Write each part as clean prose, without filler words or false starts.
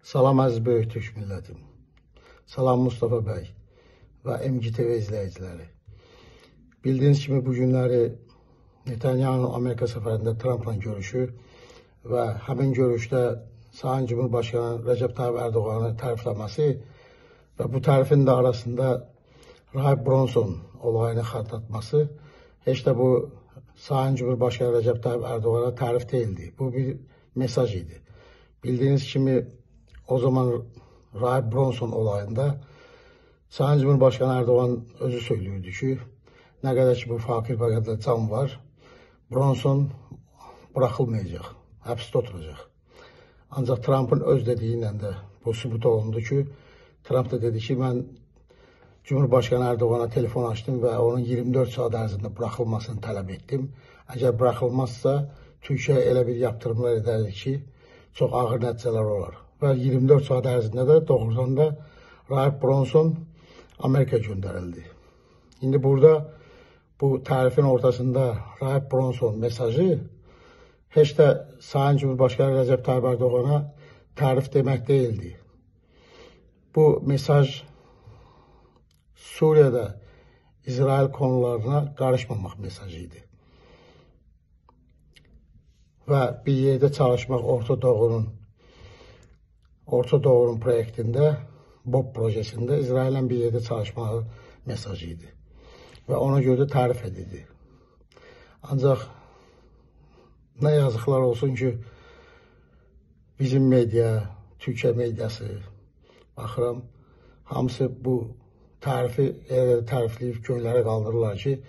Salam əziz böyük Türk millətim. Salam Mustafa bəy və MGTV izləyiciləri. Bildiyiniz kimi bu günləri Netanyahu Amerika səfərində Trumpla görüşü və həmin görüşdə Sayın Cumhurbaşkanı Recep Tayyip Erdoğan'ı tərifləməsi və bu tərifin də arasında Rahib Bronson olayını xatırlatması heç də bu Sayın Cumhurbaşkanı Recep Tayyip Erdoğan'a tərif değildi. Bu bir mesaj idi. Bildiyiniz kimi o zaman Rahib Bronson olayında Sayın Cumhurbaşkanı Erdoğan özü söylüyordu ki ne kadar ki bu fakir paketde can var, Bronson bırakılmayacak, hapiste oturacak. Ancak Trump'ın öz dediğiyle de bu sübut olundu ki Trump da dedi ki ben Cumhurbaşkanı Erdoğan'a telefon açtım ve onun 24 saat ərzində bırakılmasını talep ettim. Eğer bırakılmazsa Türkiye elə bir yaptırımlar ederdi ki çok ağır nəticələr olar. Ve 24 saat ərzində də doğrudan da Rahib Bronson Amerika gönderildi. Şimdi burada bu tarifin ortasında Rahib Bronson mesajı heç de Sayın Cumhurbaşkanı Recep Tayyip Erdoğan'a tarif demek değildi. Bu mesaj Suriye'de İsrail konularına karışmamak mesajıydı. Ve bir yerde çalışmak Orta Doğu'nun proyektinde, BOP projesinde İsrail'le bir yerde çalışmağı mesajıydı. Ve ona göre tarif edildi. Ancak ne yazıklar olsun ki bizim medya, Türkiye medyası, baxıram, hamısı bu tarifi tarifleyip köylərə qaldırırlar ki,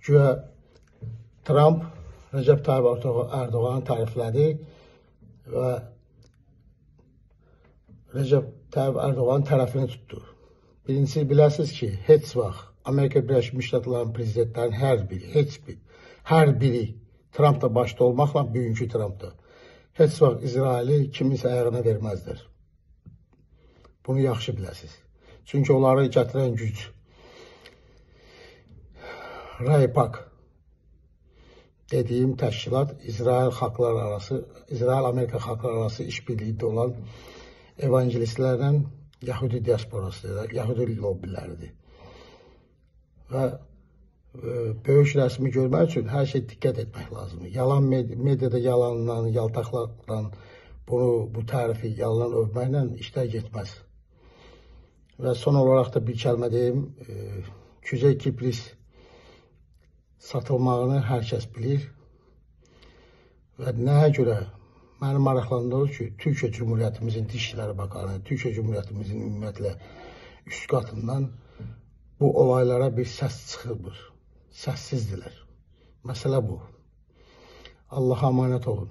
güya Trump Recep Tayyip Erdoğan'ı tariflədi ve Recep Tayyip Erdoğan tərəfini tuttu. Birincisi biləsiniz ki, heç vaxt Amerika Birləşmiş Ştatlarının prezidentlərinin hər biri Trump'da başta olmaqla bugünkü Trump'da heç vaxt İsraili kiminsə ayağına verməzlər. Bunu yaxşı biləsiniz. Çünki onları gətirən güc RAIPAC dediğim təşkilat İsrail-Amerika xalqlar arası işbirliğinde olan evangelistlərlə Yahudi diasporası, Yahudi lobbiləridir. Və böyük rəsmi görmək üçün hər şey diqqət etmək lazımdır. Yalan mediada yalanla, yaltaqlarla bu tarifi yalan övməklə işlər getməz. Və son olarak da bir kəlmə deyim, Kuzey Kipris satılmağını hər kəs bilir və nəyə görə məni maraqlandırır ki, Türkiye Cumhuriyyətimizin Dışişləri Bakanı, Türkiye Cumhuriyyətimizin ümumiyyətlə üst qatından bu olaylara bir səs çıxırmır. Səssizdirlər. Məsələ bu. Allah'a emanet olun.